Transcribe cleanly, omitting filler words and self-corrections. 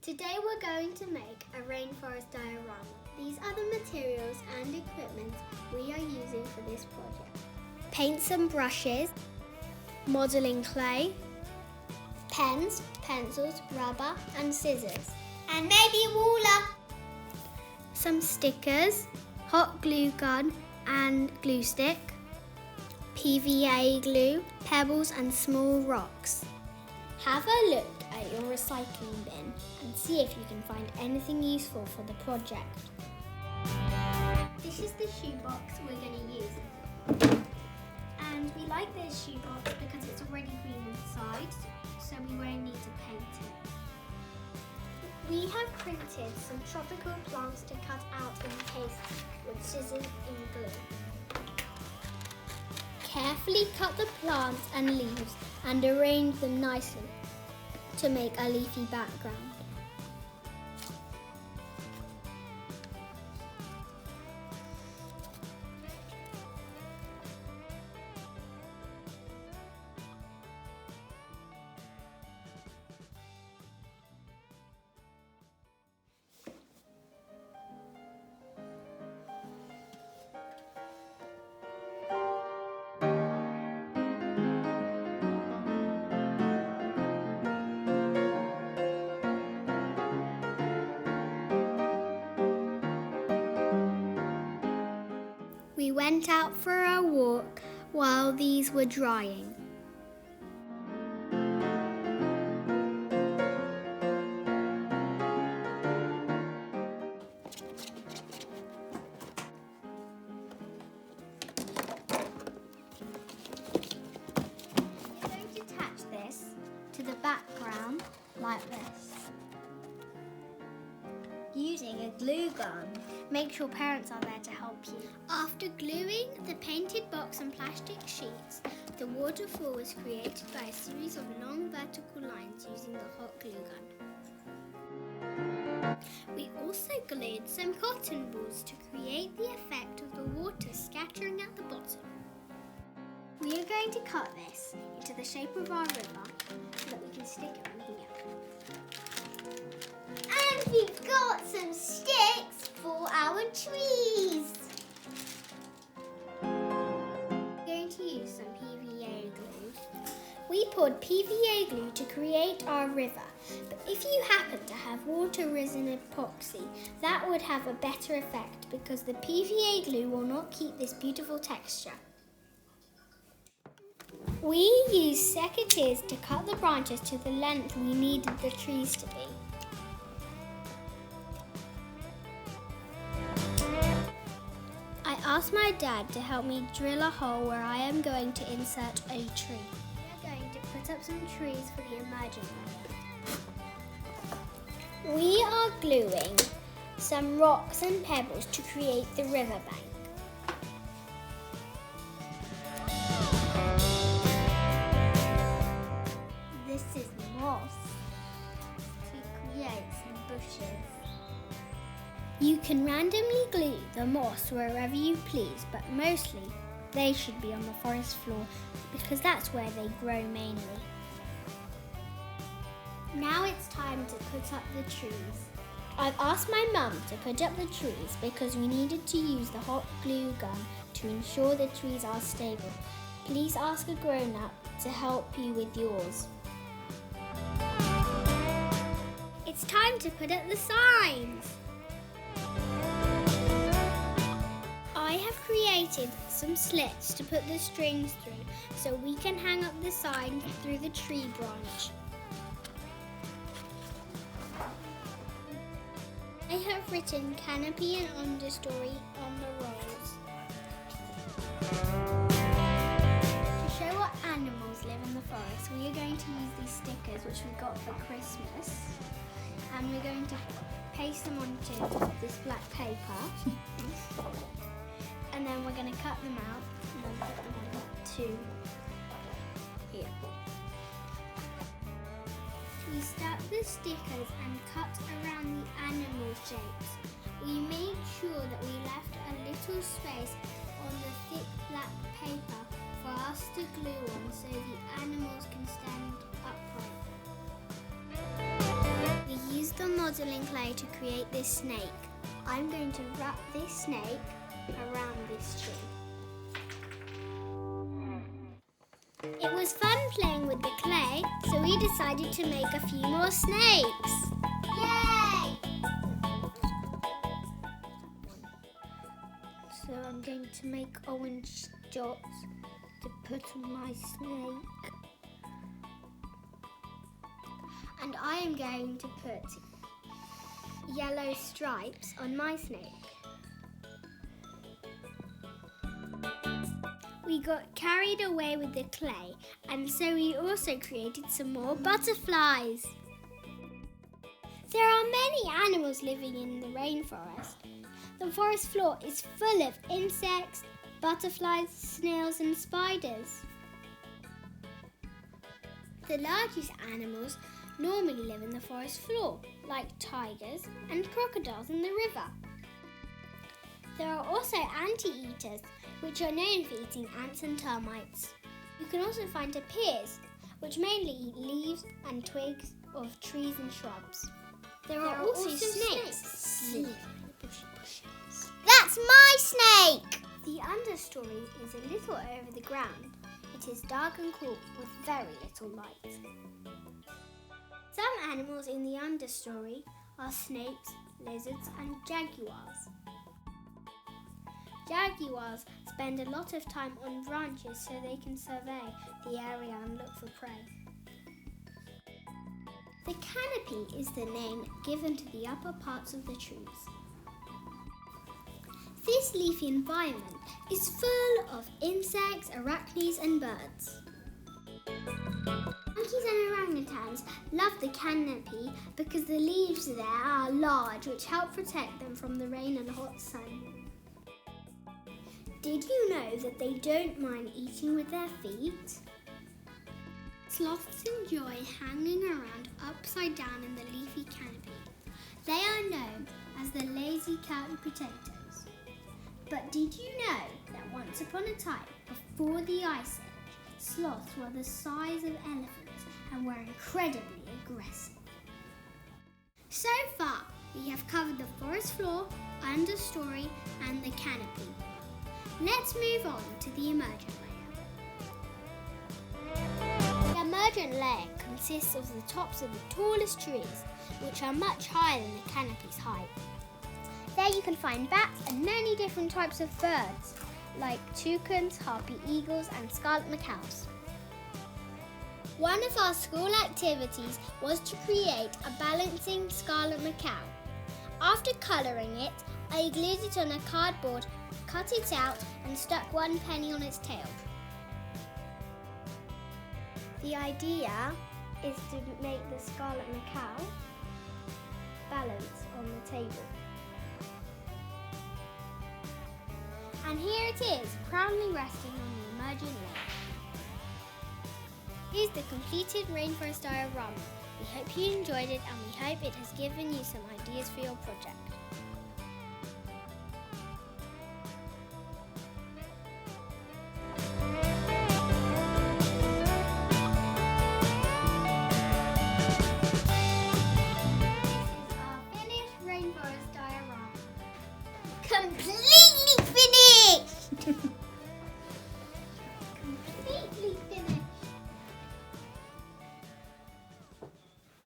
Today we're going to make a rainforest diorama. These are the materials and equipment we are using for this project. Paints and brushes, modelling clay, pens, pencils, rubber and scissors. And maybe a ruler. Some stickers, hot glue gun and glue stick, PVA glue, pebbles and small rocks. Have a look at your recycling bin and see if you can find anything useful for the project. This is the shoebox we're going to use. And we like this shoebox because it's already green inside, so we won't need to paint it. We have printed some tropical plants to cut out and paste with scissors and glue. Carefully cut the plants and leaves and arrange them nicely to make a leafy background. We went out for a walk while these were drying. We're going to attach this to the background like this, using a glue gun. Make sure parents are there to help you. After gluing the painted box and plastic sheets, the waterfall was created by a series of long vertical lines using the hot glue gun. We also glued some cotton balls to create the effect of the water scattering at the bottom. We are going to cut this into the shape of our river so that we can stick it on here. And we've got some sticks for our trees. We're going to use some PVA glue. We poured PVA glue to create our river, but if you happen to have water-risen epoxy, that would have a better effect because the PVA glue will not keep this beautiful texture. We used secateurs to cut the branches to the length we needed the trees to be. I asked my dad to help me drill a hole where I am going to insert a tree. We are going to put up some trees for the emerging area. We are gluing some rocks and pebbles to create the riverbank. This is moss to create some bushes. You can randomly glue the moss wherever you please, but mostly they should be on the forest floor because that's where they grow mainly. Now it's time to put up the trees. I've asked my mum to put up the trees because we needed to use the hot glue gun to ensure the trees are stable. Please ask a grown-up to help you with yours. It's time to put up the signs. I have created some slits to put the strings through so we can hang up the sign through the tree branch. I have written canopy and understory on the rolls. To show what animals live in the forest, we are going to use these stickers which we got for Christmas, and we're going to paste them onto this black paper. And then we're going to cut them out and then put them onto here. We stack the stickers and cut around the animal shapes. We made sure that we left a little space on the thick black paper for us to glue on so the animals can stand upright. We used the modelling clay to create this snake. I'm going to wrap this snake around this tree. It was fun playing with the clay, so we decided to make a few more snakes. Yay! So I'm going to make orange dots to put on my snake. And I am going to put yellow stripes on my snake. We got carried away with the clay, and so we also created some more butterflies. There are many animals living in the rainforest. The forest floor is full of insects, butterflies, snails and spiders. The largest animals normally live in the forest floor, like tigers and crocodiles in the river. There are also anteaters, which are known for eating ants and termites. You can also find tapirs, which mainly eat leaves and twigs of trees and shrubs. There are also snakes living in the bushy bushes. That's my snake! The understory is a little over the ground. It is dark and cool with very little light. Some animals in the understory are snakes, lizards and jaguars. Jaguars spend a lot of time on branches so they can survey the area and look for prey. The canopy is the name given to the upper parts of the trees. This leafy environment is full of insects, arachnids and birds. Monkeys and orangutans love the canopy because the leaves there are large, which help protect them from the rain and hot sun. Did you know that they don't mind eating with their feet? Sloths enjoy hanging around upside down in the leafy canopy. They are known as the lazy cat potatoes. But did you know that once upon a time, before the Ice Age, sloths were the size of elephants and were incredibly aggressive? So far, we have covered the forest floor, understory and the canopy. Let's move on to the emergent layer. The emergent layer consists of the tops of the tallest trees, which are much higher than the canopy's height. There you can find bats and many different types of birds, like toucans, harpy eagles and scarlet macaws. One of our school activities was to create a balancing scarlet macaw. After colouring it, I glued it on a cardboard, cut it out and stuck 1 penny on its tail. The idea is to make the scarlet macaw balance on the table. And here it is, proudly resting on the emergent layer. Here's the completed Rainforest Diorama. We hope you enjoyed it and we hope it has given you some ideas for your project.